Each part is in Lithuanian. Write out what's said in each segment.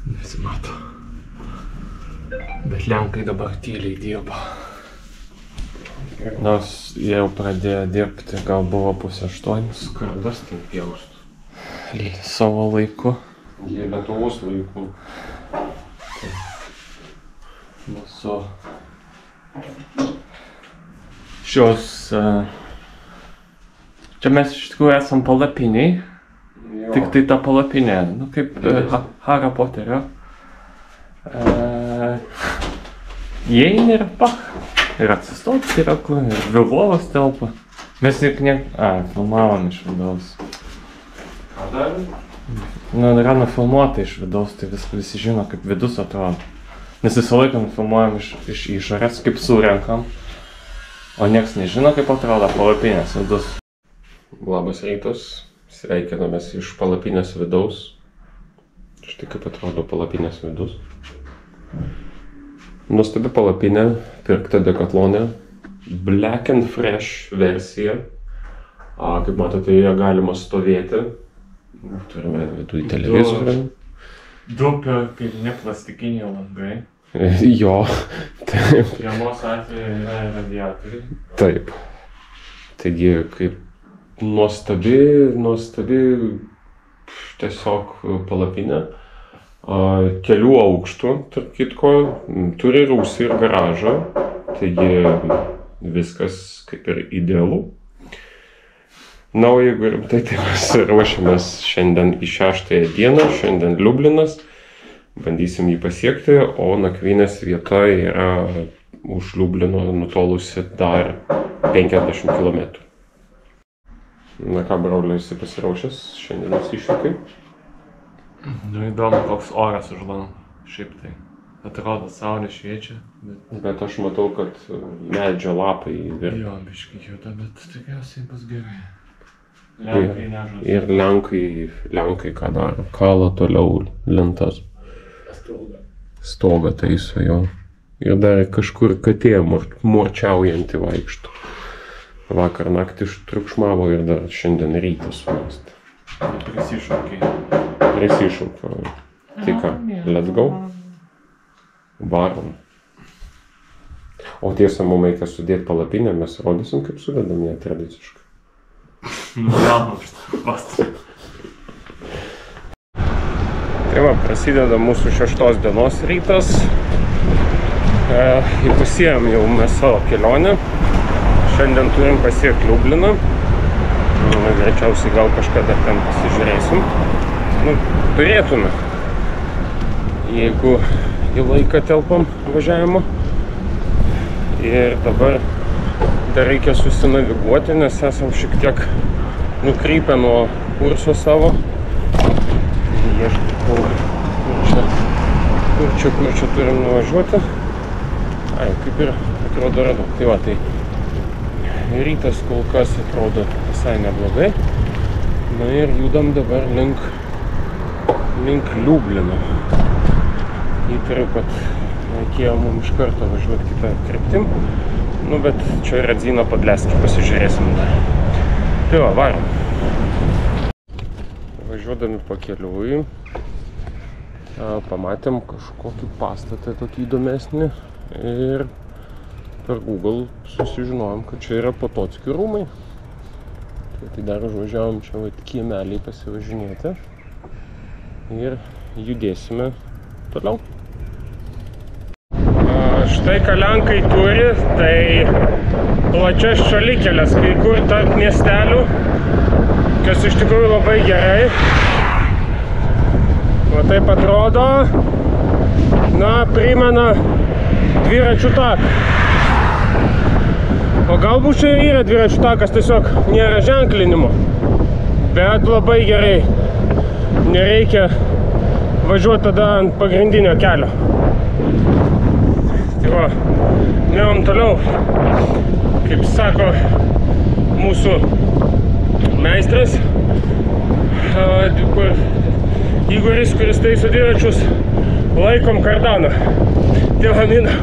Nesimato. Bet lenkai dabar tyliai dirba. Nors jie jau pradėjo dirbti, gal buvo 7:30. Skardas ten pjaustų. Savo laiku. Jie Lietuvos laiku. Mūsų šios... Čia mes iš tikrųjų esam palapiniai. Tik tai ta palapinė, nu kaip Hario Poterio. Įeini ir pach. Ir atsistoti yra kur, ir Vilvovas telpa. Mes juk filmavom iš vidaus. Ką darė? Nu, yra nufilmuota iš vidaus, tai visi žino, kaip vidus atrodo. Nes visą laiką nufilmuojam iš išorės, kaip surenkam. O nieks nežino, kaip atrodo palapinės vidus. Labas rytas. Sveikinamės iš palapinės vidaus. Štai kaip atrodo palapinės vidus. Nuostabi palapinė, pirkta Decathlone. Black and Fresh versija. Kaip matote, joje galima stovėti. Turime viduje televizorių. Du pilni plastikiniai langai. Jo, taip. Žiemos atveju yra radiatoriai. Taip. Taigi, kaip nuostabi tiesiog palapinė. Kelių aukštų, tarp kitko, turi rūsį ir garažą, taigi viskas kaip ir idealu. Na, o jeigu rimtai, tai mes ruošiamės šiandien į 6-ąją dieną, šiandien Liublinas, bandysim jį pasiekti, o nakvynės vieta yra už Liublino nutolusi dar 50 km. Na ką, broliai, esi pasiruošęs šiandienos iššūkiui? Nu, įdomu, koks oras už lango. Šiaip tai atrodo, saulė šviečia, Bet aš matau, kad medžio lapai virpa. Jo, biškai juda, bet tikriausiai bus gerai. Lenkai nežada. Ir lenkai ką daro? Kala toliau lentas. Stogą taiso jo. Ir dar kažkur katė morčiaujanti vaikšto. Vakar naktį triukšmavo ir dar šiandien rytą sumesti. Prisišaukė. Tai ką, let's go? Varom. O tiesa, mums reikia sudėti palapinę, mes rodysim, kaip sudedam ją tradiciškai. Tai va, prasideda mūsų 6 dienos rytas. Įpusėjom jau mes savo kelionę. Šiandien turim pasiekti Liubliną. Greičiausiai gal kažkada ten pasižiūrėsim. Nu, turėtume. Jeigu į laiką telpam važiavimo. Ir dabar dar reikia susinaviguoti, nes esam šiek tiek nukrypę nuo kurso savo. Ieškau, kur čia turim nuvažiuoti. Kaip ir atrodo radau. Tai va, tai rytas kol kas atrodo visai neblogai. Na ir judam dabar link Liublino. Įtariu, kad reikėjo mums iš karto važiuoti kitą kryptim. Nu, bet čia Radzino Podleskį pasižiūrėsim dar. Tai va, varom. Važiuodami pakeliui pamatėm kažkokį pastatą tokį įdomesnį ir per Google susižinojom, kad čia yra Potockių rūmai. Tai dar užvažiavom čia kiemeliai pasivažinėti ir judėsime toliau. Štai ką lenkai turi, tai plačias šalikelės, kai kur tarp miestelių, kas iš tikrųjų labai gerai. Va taip atrodo, na, primena dviračių taką. O galbūt čia yra dviračių takas, tiesiog nėra ženklinimo, bet labai gerai. Nereikia važiuoti tada ant pagrindinio kelio. Tai va, nuėjom toliau, kaip sako mūsų meistras, Igoris, kuris taiso dviračius, laikom kardaną. Tėvamina.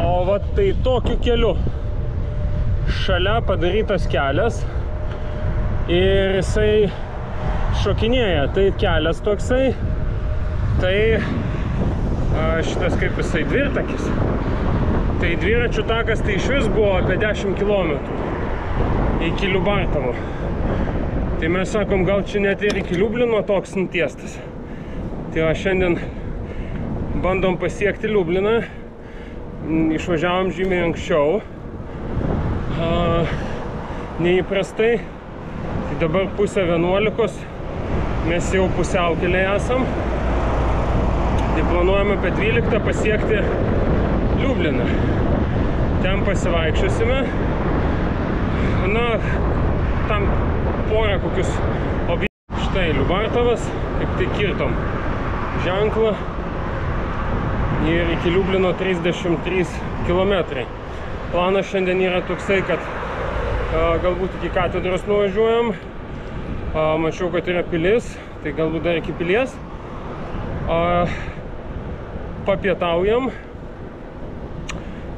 O va tai tokiu keliu šalia padarytas kelias ir jisai šokinėja. Tai kelias toksai, tai šitas kaip jisai dvirtakis. Tai dviračių takas tai iš vis buvo apie 10 km iki Liubartovo. Tai mes sakom, gal čia net ir iki Liublino toks nutiestas. Tai va šiandien bandom pasiekti Liubliną. Išvažiavom žymiai anksčiau. Neįprastai. Tai dabar pusę 11. Mes jau pusiaukelėje esam. Tai planuojame apie 12 pasiekti Liubliną. Ten pasivaikščiosime. Na, tam porą kokius objektus. Štai Liubartovas, kaip tai kirtom ženklą. Ir iki Liublino 33 km. Planas šiandien yra toksai, kad galbūt iki katedros nuvažiuojam. Mačiau, kad yra pilis, tai galbūt dar iki pilies. Papietaujam.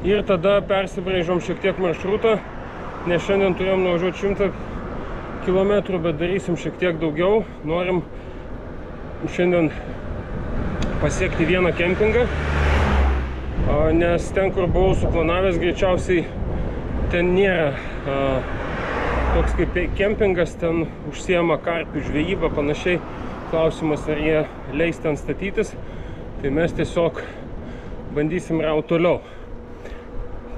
Ir tada persibraižom šiek tiek maršrutą, nes šiandien turėjom nuvažiuoti 100 km, bet darysim šiek tiek daugiau. Norim šiandien pasiekti vieną kempingą, nes ten, kur buvau suplanavęs, greičiausiai ten nėra toks kaip kempingas, ten užsiema karpių žvejybą, panašiai. Klausimas, ar jie leis ten statytis, tai mes tiesiog bandysim rauti toliau.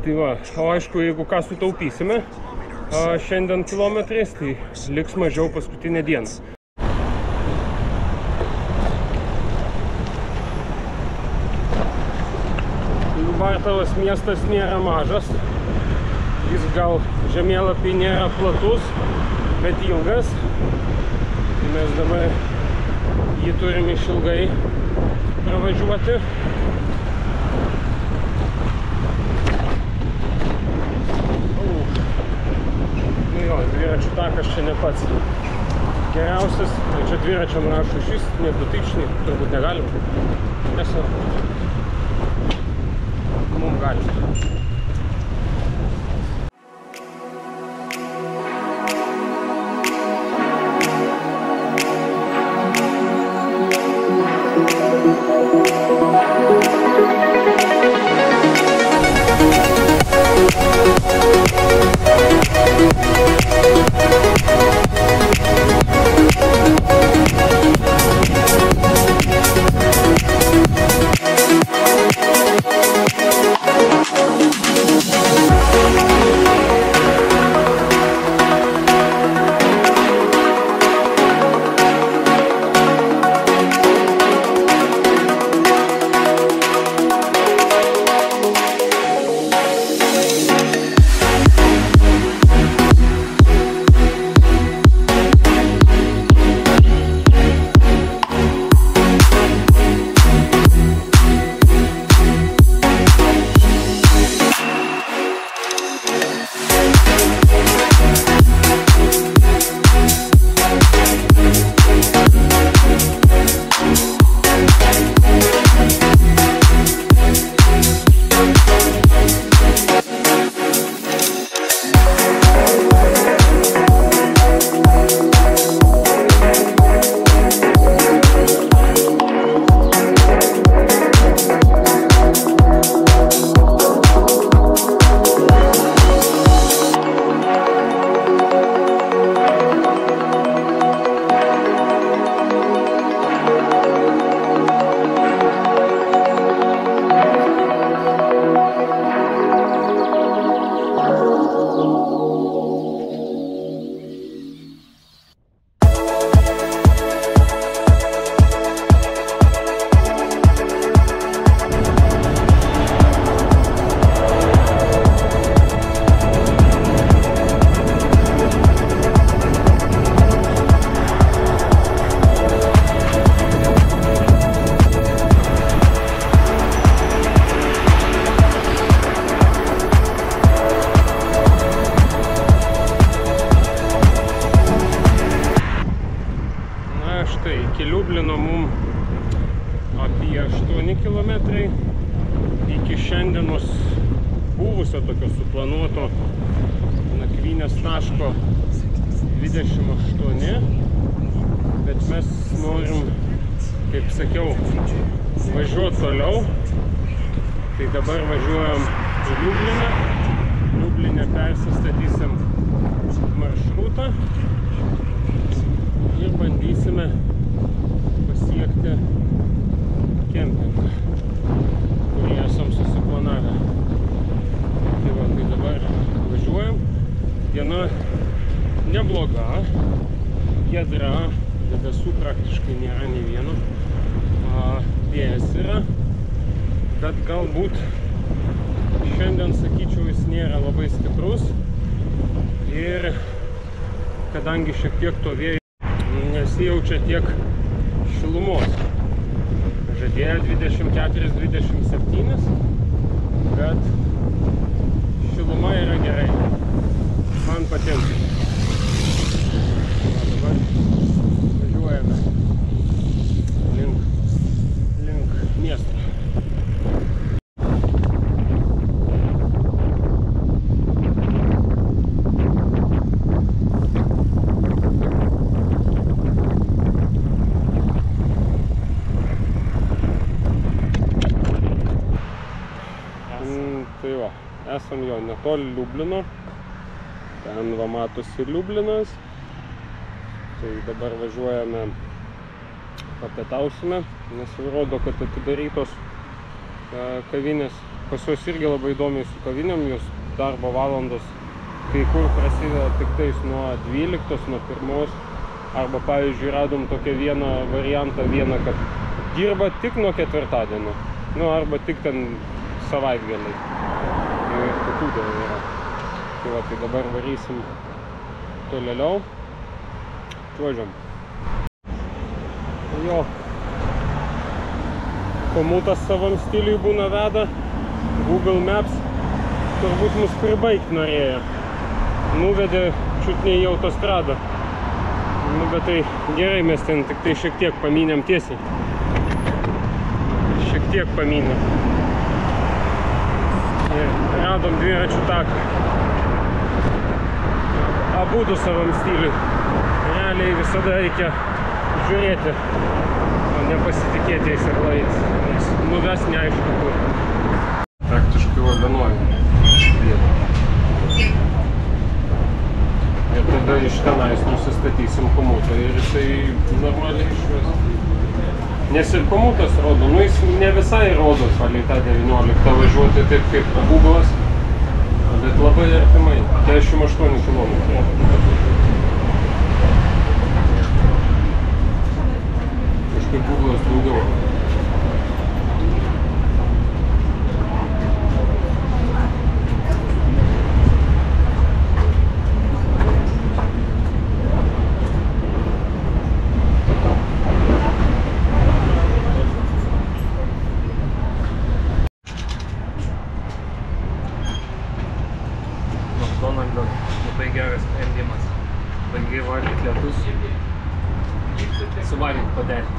Tai va, o aišku, jeigu ką sutaupysime šiandien kilometrais, tai liks mažiau paskutinę dieną. Liubartovas miestas nėra mažas. Jis gal žemėlapį nėra platus, bet ilgas. Tai mes dabar jį turim išilgai pravažiuoti. Nu jo, dviračių takas čia ne pats geriausias. Tai čia dviračiam rašo šis, nedutičniai, turbūt negalim. Nes mums galim. šiandienos buvusio tokio suplanuoto nakvynės taško 28, bet mes norim, kaip sakiau, važiuoti toliau. Tai dabar važiuojam į Liubliną. Liubline persistatysim maršrutą ir bandysime pasiekti kempingą, kurį esam susiplanavę. Tai va, tai dabar važiuojam. Diena nebloga, giedra, debesų praktiškai nėra nei vieno. Vėjas yra, bet galbūt šiandien, sakyčiau, jis nėra labai stiprus. Ir kadangi šiek tiek to vėjo nesijaučia tiek šilumos. Žadėjo 24-27, bet šiluma yra gerai. Man patinka. Dabar važiuojame link miesto. Tai va, esam jau netoli Liublino. Ten va matosi Liublinas. Tai dabar važiuojame, papietausime, nes rodo, kad atidarytos kavinės. Pas juos irgi labai įdomiai su kavinėm, jos darbo valandos kai kur prasideda tik tais nuo 12, nuo 1. Arba, pavyzdžiui, radom tokią vieną variantą, kad dirba tik nuo ketvirtadienio. Nu, arba tik ten savaitgaliai. Ir tokių dar yra. Tai va, tai dabar varysim tolėliau. Čiuožiam. Jo. Komutas savam stiliui būna veda. Google Maps turbūt mus pribaigt norėjo. Nuvedė čiut ne į autostradą. Nu, bet tai gerai, mes ten tik tai šiek tiek pamynėm tiesiai. Šiek tiek pamynėm. Ir radom dviračių taką. Abudu savam stiliui. Realiai visada reikia žiūrėti, o nepasitikėti jais aklais, nes nuves neaišku kur. Praktiškai va vienuoju vietą. Ir tada iš tenais nusistatysim komutą ir jisai normaliai išves. Nes ir komutas rodo, nu jis ne visai rodo palei tą 19 važiuoti taip kaip Google'as, bet labai artimai, 48 km. Kažkaip Google'as daugiau. Labai geras sprendimas. Bangiai valgyti lietus, suvalgyti padelį.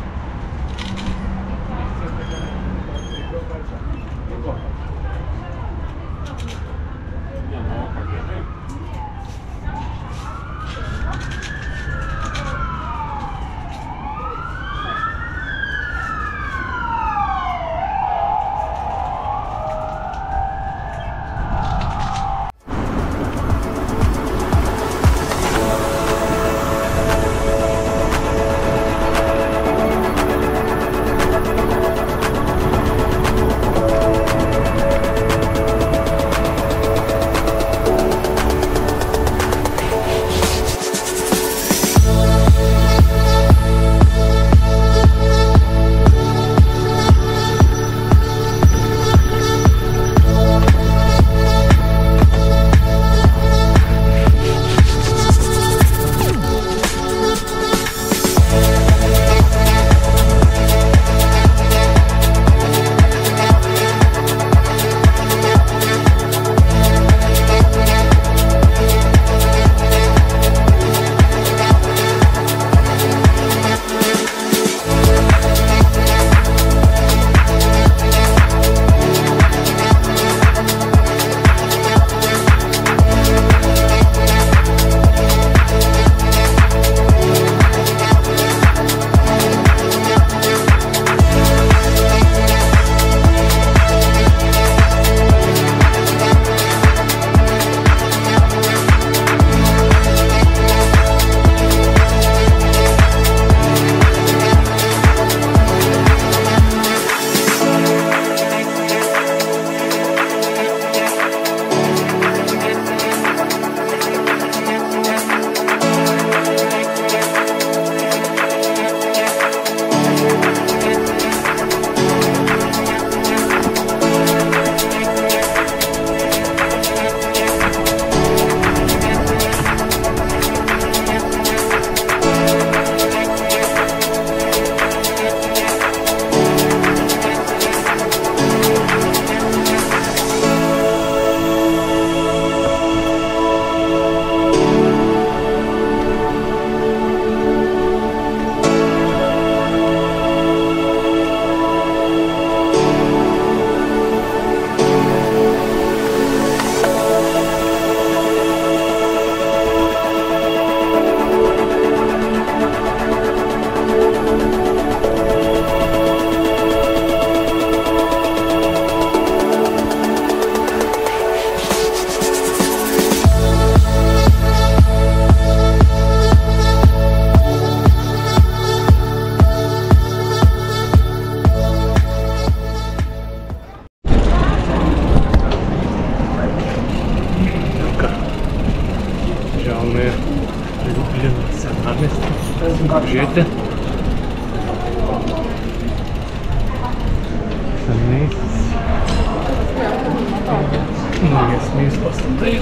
trys pastatai.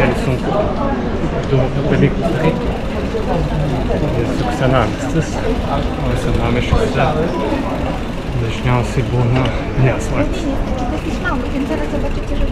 Ir sunku du dalykus daryti. Tiesiog senamiestis, o senamiesčiuose dažniausiai būna neasfaltas. Jakiś mały, więc zaraz zobaczycie, że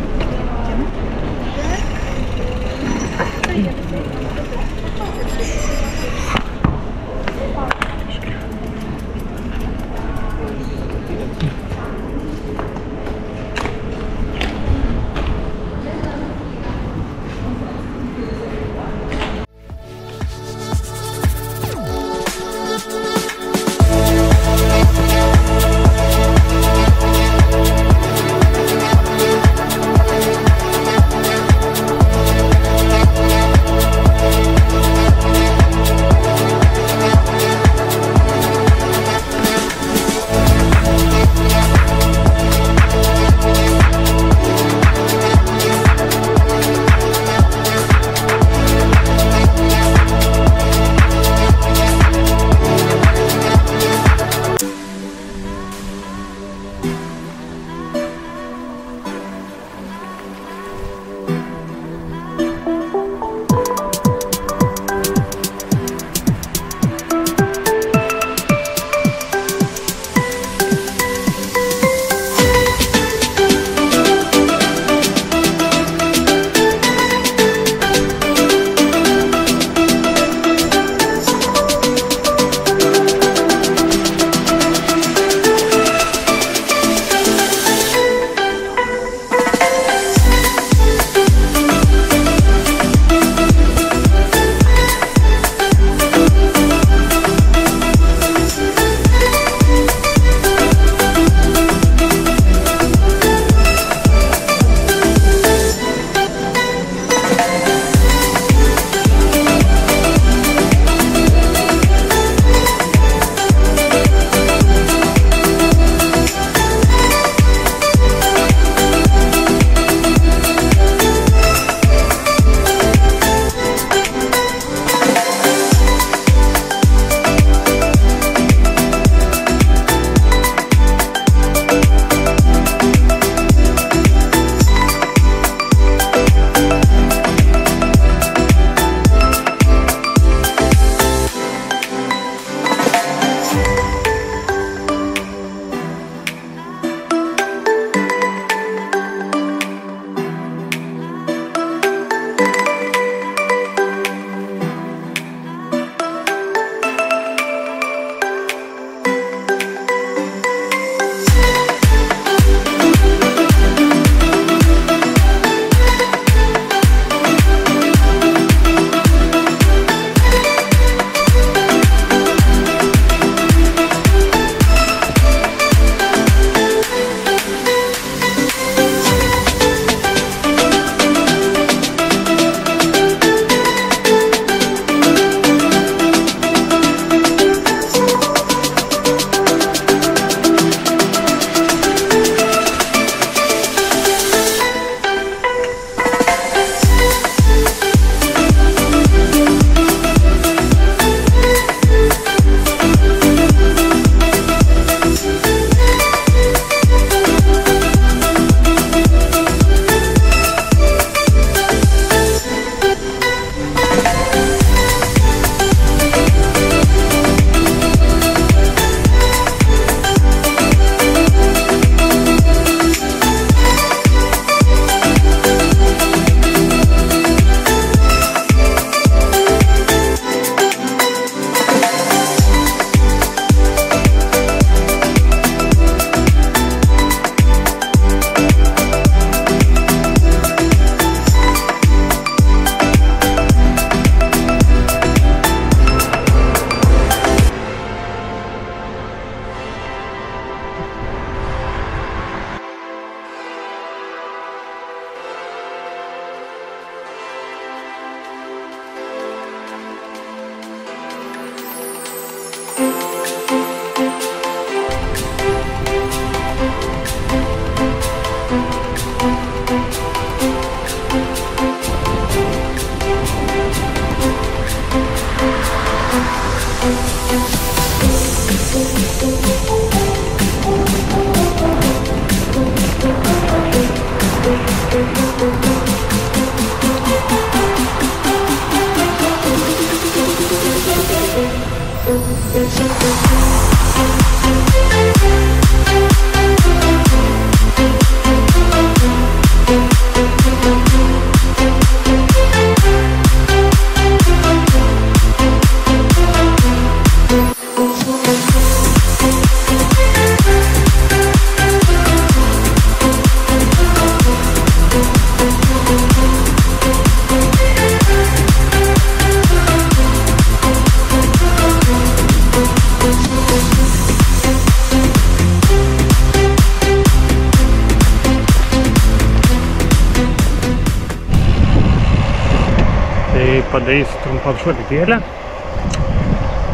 padarysiu trumpą apžvalgėlę.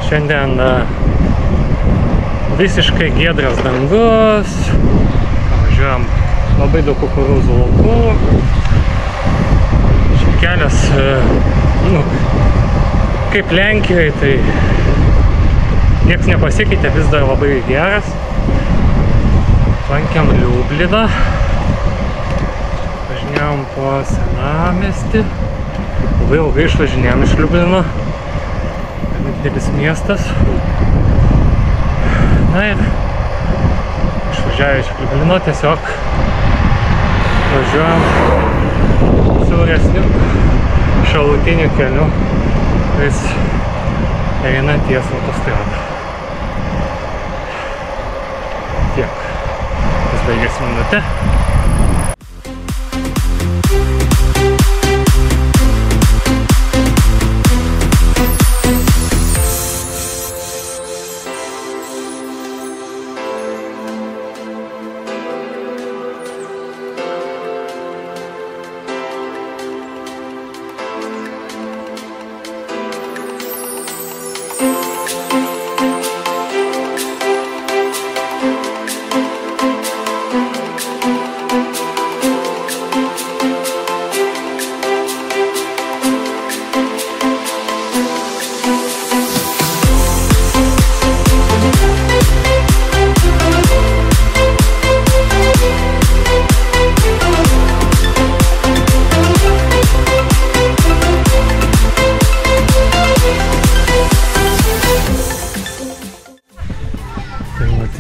Šiandien visiškai giedras dangus. Važiuojam labai daug kukurūzų laukų. Šiaip kelias, kaip Lenkijoje, tai nieks nepasikeitė, vis dar labai geras. Lankėm Liubliną. Važinėjom po senamiestį. Labai ilgai išvažinėjom iš Liublino. Didelis miestas. Na ir išvažiavę iš Liublino tiesiog važiuojam siauresniu šalutiniu keliu, kuris eina ties autostradą. Tiek. Vis baigėsi minutė.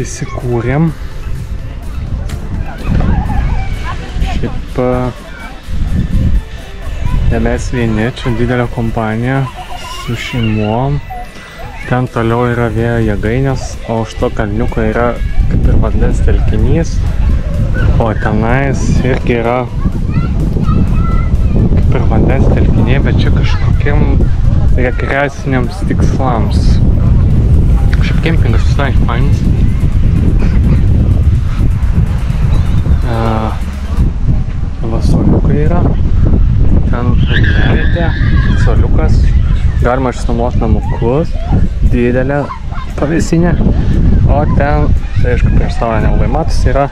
Įsikūrėm. Šiaip ne mes vieni, čia didelė kompanija su šeimom. Ten toliau yra vėjo jėgainės, o už to kalniuko yra kaip ir vandens telkinys. O tenais irgi yra kaip ir vandens telkiniai, bet čia kažkokiam rekreaciniams tikslams. Šiaip kempingas visai fainas. Vasoliukai yra, ten pagyvenvietė, soliukas, galima išsinuomoti namukus, didelė pavėsinė, o ten, tai aišku, prieš saulę nelabai matosi, yra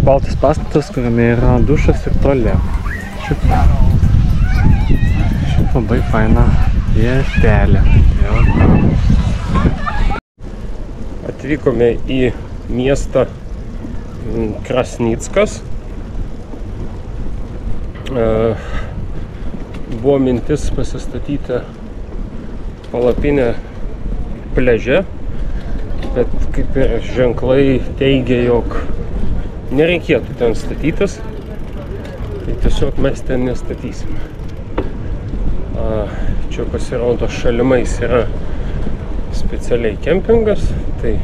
baltas pastatas, kuriame yra dušas ir tualetė. Šiaip labai faina vietelė. Atvykome į miestą Krasnickas. Buvo mintis pasistatyti palapinę pliaže, bet kaip ir ženklai teigia, jog nereikėtų ten statytis, tai tiesiog mes ten nestatysime. Čia pasirodo šalimais yra specialiai kempingas, tai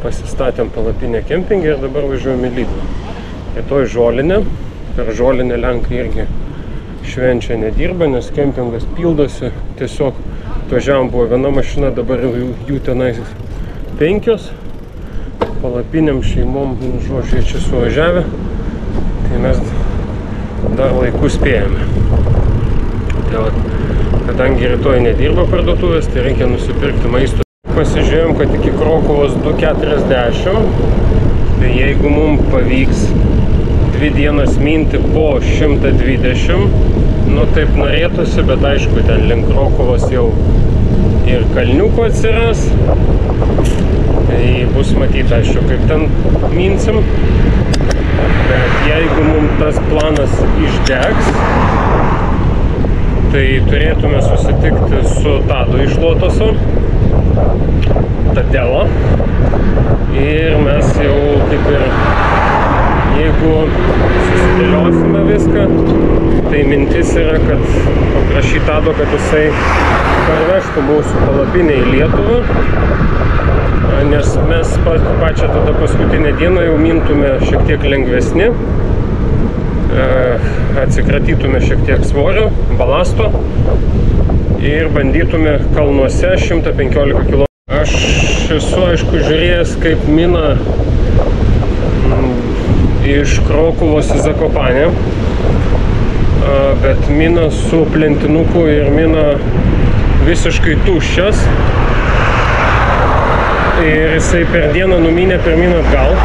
pasistatėm palapinę kempingą ir dabar važiuojam į Lidlą. Rytoj žolinė, per žolinę Lenkai irgi švenčia nedirba, nes kempingas pildosi. Tiesiog atvažiavom, buvo viena mašina, dabar jų tenais 5. Palapinėm šeimom, žodžiai, čia suvažiavę, tai mes dar laiku spėjame. Tai vat, kadangi rytoj nedirba parduotuvės, tai reikia nusipirkti maisto. Pasižiūrėjom, kad iki Krokuvos 2,40, tai jeigu mums pavyks 2 dienas minti po 120, nu taip norėtųsi, bet aišku, ten link Krokuvos jau ir kalniuko atsiras, tai bus matyti, aišku, kaip ten minsim, bet jeigu mums tas planas išdegs, tai turėtume susitikti su Tadu iš Lotoso, Tadelo, ir mes jau kaip ir, jeigu susidėliosime viską, tai mintis yra, kad paprašyti Tado, kad jisai parvežtų mūsų palapinę į Lietuvą, nes mes pačią tada paskutinę dieną jau mintume šiek tiek lengvesni, atsikratytume šiek tiek svorio, balasto ir bandytume kalnuose 115 km. Aš esu, aišku, žiūrėjęs, kaip mina iš Krokuvos į Zakopanę. bet mina su plentinuku ir mina visiškai tuščias. Ir jisai per dieną numynė pirmin atgal.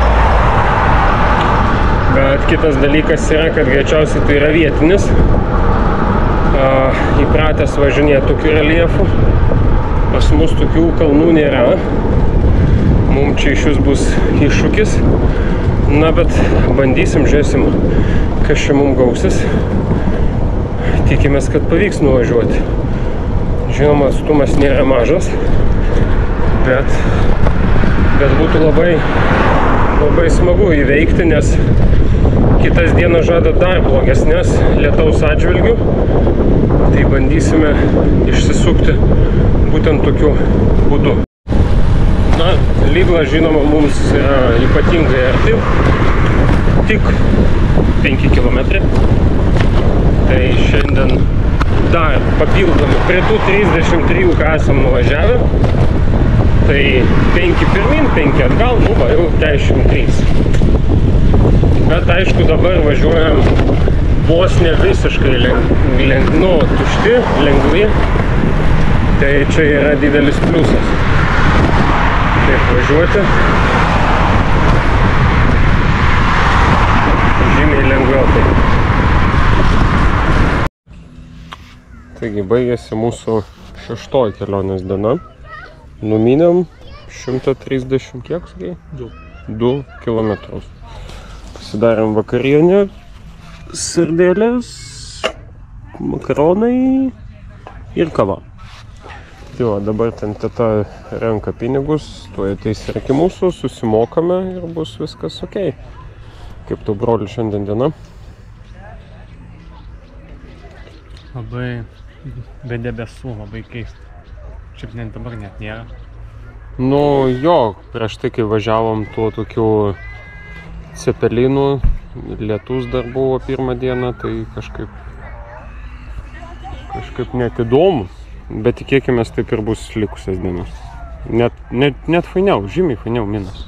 Bet kitas dalykas yra, kad greičiausiai tai yra vietinis. Įpratęs važinėti tokių reljefų. Pas mus tokių kalnų nėra. Mums čia iš vis bus iššūkis. Na, bet bandysim, žiūrėsim, kas čia mums gausis. Tikimės, kad pavyks nuvažiuoti. Žinoma, atstumas nėra mažas, bet būtų labai smagu įveikti, nes kitas dienas žada dar blogesnės lietaus atžvilgių. Tai bandysime išsisukti būtent tokiu būdu. Na, Lidlas, žinoma, mums yra ypatingai arti, tik 5 kilometrai. Tai šiandien dar papildomai prie tų 33, ką esam nuvažiavę. Tai 5 pirmin, 5 atgal, nu va, jau 43. Bet aišku, dabar važiuojam vos ne visiškai tušti, lengvi. Tai čia yra didelis pliusas. Taip važiuoti. Žymiai lengviau tai. Taigi baigėsi mūsų 6 kelionės diena. Numynėm 130, kiek sakai? 2 kilometrus. Pasidarėm vakarienę, sardėlės, makaronai ir kava. Tai va, dabar ten teta renka pinigus, tuoj ateis ir iki mūsų, susimokame ir bus viskas okei. Kaip tu, broli, šiandien diena? Labai be debesų, labai keista. Šiaip net dabar net nėra. Nu jo, prieš tai, kai važiavom tuo tokiu cepelinu, lietus dar buvo pirmą dieną, tai kažkaip net įdomu. Bet tikėkimės, taip ir bus likusias dienas. Net fainiau, žymiai fainiau minas.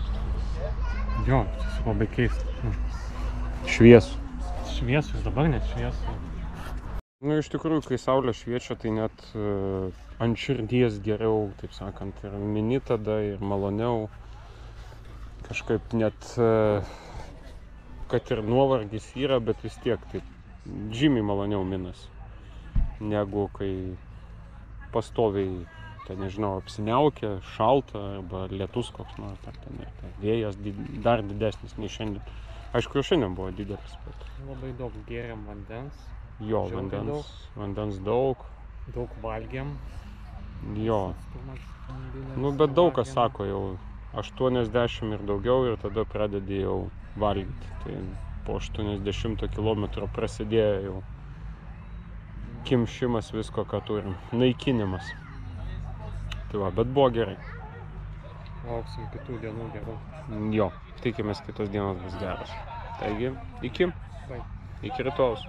Jo, čia labai keista. Šviesu. Šviesus, dabar net šviesu. Nu, iš tikrųjų, kai saulė šviečia, tai net ant širdies geriau, taip sakant, ir mini tada, ir maloniau. Kažkaip net, kad ir nuovargis yra, bet vis tiek taip žymiai maloniau minas. Negu kai pastoviai, tai nežinau, apsiniaukia, šalta arba lietus koks nors, ar ten vėjas dar didesnis nei šiandien. Aišku, jau šiandien buvo didelis, bet... Labai daug gėrėm vandens. Jo, vandens daug. Daug valgėm. Jo. Nu, bet daug kas sako jau 80 ir daugiau ir tada pradedi jau valgyti. Tai po 80 kilometro prasidėjo jau kimšimas visko, ką turim. Naikinimas. Tai va, bet buvo gerai. Lauksim kitų dienų gerų. Jo, tikimės kitos dienos bus geras. Taigi, iki rytojaus.